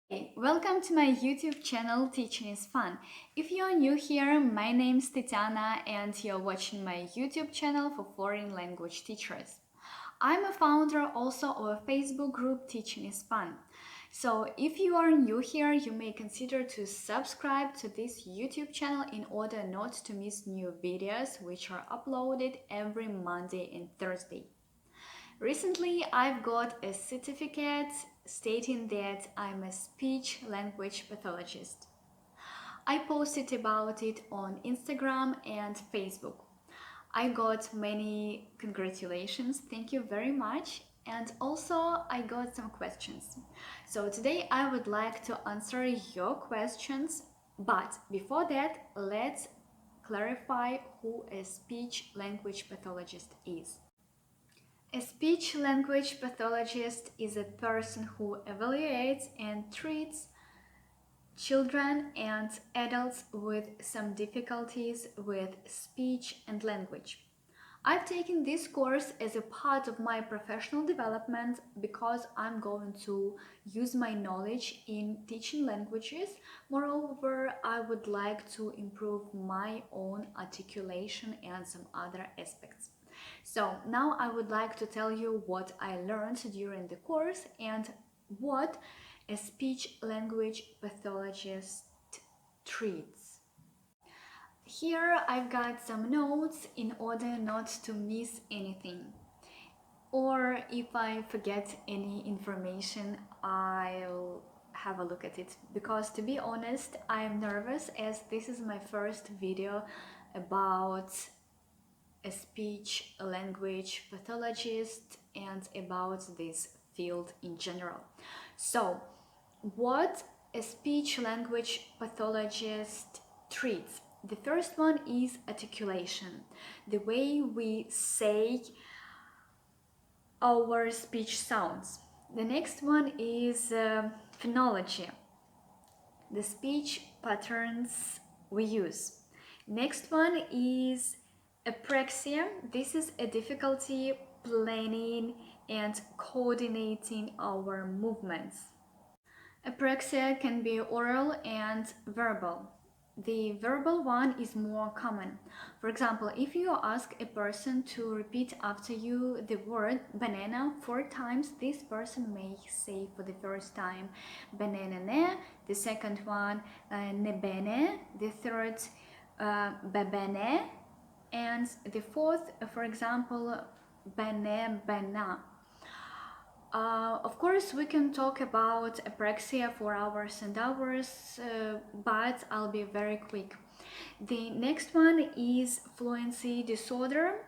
Hey, welcome to my YouTube channel Teaching is Fun. If you're new here, my name's Tatiana and you're watching my YouTube channel for foreign language teachers. I'm a founder also of a Facebook group Teaching is Fun. So if you are new here, you may consider to subscribe to this YouTube channel in order not to miss new videos which are uploaded every Monday and Thursday. Recently, I've got a certificate stating that I'm a speech-language pathologist. I posted about it on Instagram and Facebook. I got many congratulations, thank you very much, and also I got some questions. So today I would like to answer your questions, but before that, let's clarify who a speech-language pathologist is. A speech-language pathologist is a person who evaluates and treats children and adults with some difficulties with speech and language. I've taken this course as a part of my professional development because I'm going to use my knowledge in teaching languages. Moreover, I would like to improve my own articulation and some other aspects. So now I would like to tell you what I learned during the course and what a speech-language pathologist treats. Here I've got some notes in order not to miss anything. Or if I forget any information, I'll have a look at it. Because to be honest, I'm nervous as this is my first video about a speech-language pathologist and about this field in general. So, what a speech-language pathologist treats? The first one is articulation, the way we say our speech sounds. The next one is phonology, the speech patterns we use. Next one is Apraxia. This is a difficulty planning and coordinating our movements. Apraxia can be oral and verbal. The verbal one is more common. For example, if you ask a person to repeat after you the word banana 4 times, this person may say for the first time banana ne, the second one nebene, the third babene, and the fourth, for example, bane bana. Of course, we can talk about apraxia for hours and hours, but I'll be very quick. The next one is fluency disorder.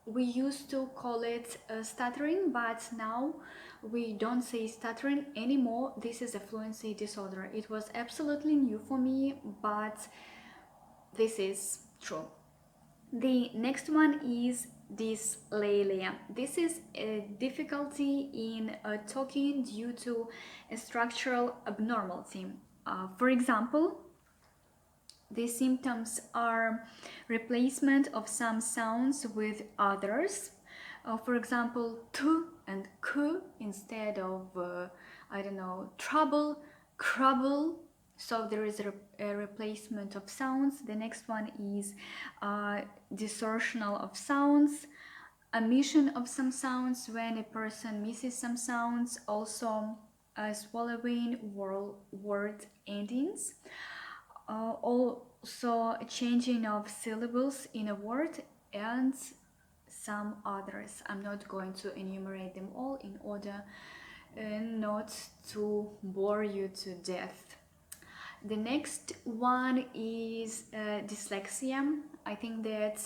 We used to call it stuttering, but now we don't say stuttering anymore. This is a fluency disorder. It was absolutely new for me, but this is true. The next one is dyslexia. This is a difficulty in talking due to a structural abnormality. For example, the symptoms are replacement of some sounds with others. For example, t and k instead of, I don't know, trouble, crubble. So there is a replacement of sounds. The next one is distortional of sounds, omission of some sounds when a person misses some sounds, also swallowing word endings, also changing of syllables in a word, and some others. I'm not going to enumerate them all in order not to bore you to death. The next one is dyslexia. I think that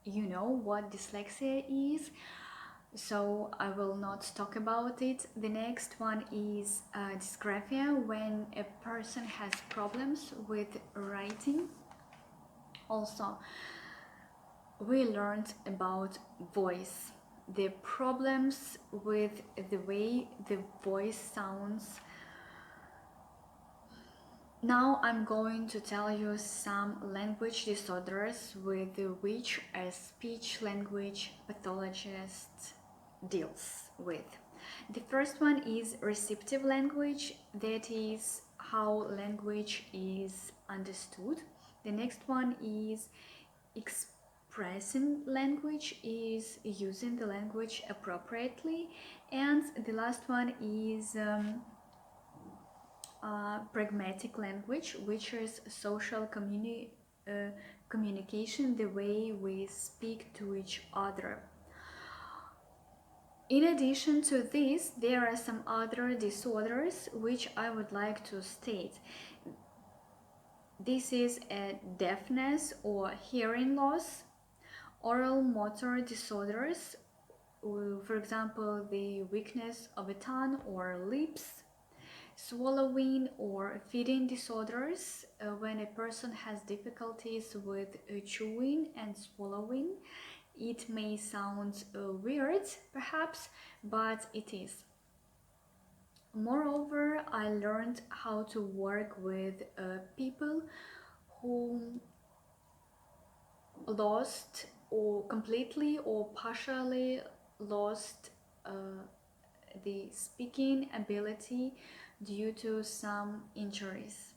you know what dyslexia is, so I will not talk about it. The next one is dysgraphia, when a person has problems with writing. Also, we learned about voice, the problems with the way the voice sounds. Now I'm going to tell you some language disorders with which a speech-language pathologist deals with. The first one is receptive language, that is how language is understood. The next one is expressing language, is using the language appropriately. And the last one is pragmatic language, which is social communication, the way we speak to each other. In addition to this, there are some other disorders which I would like to state. This is a deafness or hearing loss, oral motor disorders, for example, the weakness of a tongue or lips, swallowing or feeding disorders, when a person has difficulties with chewing and swallowing. It may sound weird, perhaps, but it is. Moreover, I learned how to work with people who lost or completely or partially lost the speaking ability due to some injuries.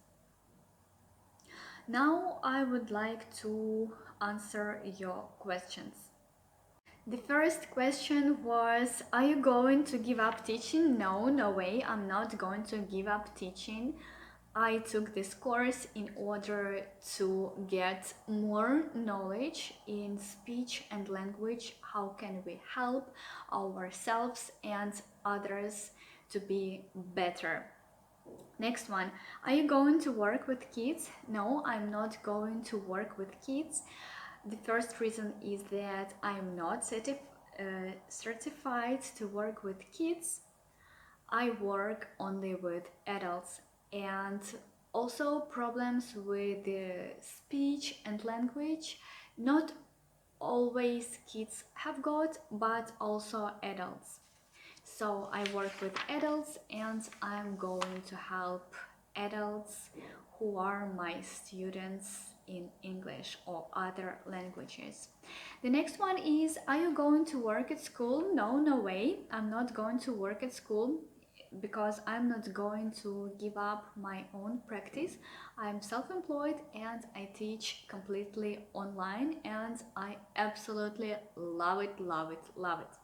Now I would like to answer your questions. The first question was, are you going to give up teaching? No, no way, I'm not going to give up teaching. I took this course in order to get more knowledge in speech and language. How can we help ourselves and others to be better? Next one, are you going to work with kids? No, I'm not going to work with kids. The first reason is that I'm not certified to work with kids. I work only with adults, and also problems with speech and language. Not always kids have got, but also adults. So I work with adults, and I'm going to help adults who are my students in English or other languages. The next one is, are you going to work at school? No, no way. I'm not going to work at school because I'm not going to give up my own practice. I'm self-employed and I teach completely online, and I absolutely love it, love it, love it.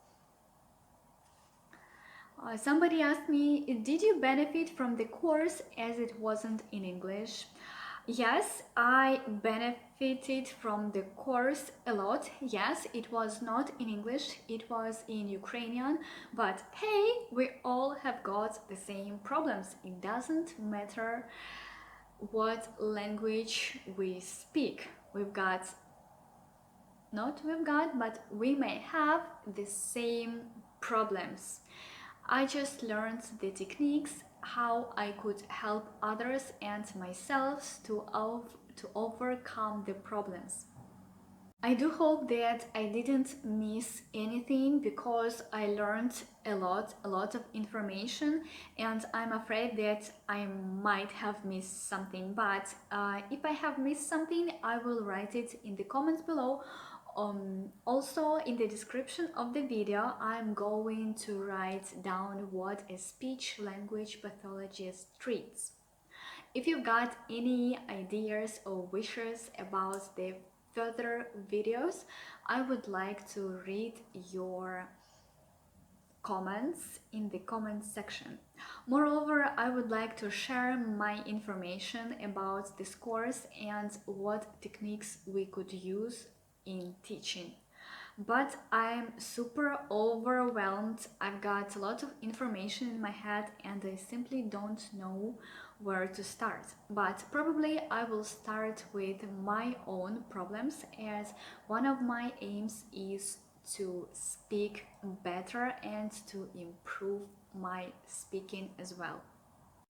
Somebody asked me, did you benefit from the course as it wasn't in English? Yes, I benefited from the course a lot. Yes, it was not in English, it was in Ukrainian, but hey, we all have got the same problems. It doesn't matter what language we speak. But we may have the same problems. I just learned the techniques, how I could help others and myself to overcome the problems. I do hope that I didn't miss anything, because I learned a lot of information, and I'm afraid that I might have missed something. But if I have missed something, I will write it in the comments below. Also, in the description of the video, I'm going to write down what a speech-language pathologist treats. If you've got any ideas or wishes about the further videos, I would like to read your comments in the comments section. Moreover, I would like to share my information about this course and what techniques we could use in teaching. But I'm super overwhelmed. I've got a lot of information in my head and I simply don't know where to start. But probably I will start with my own problems, as one of my aims is to speak better and to improve my speaking as well.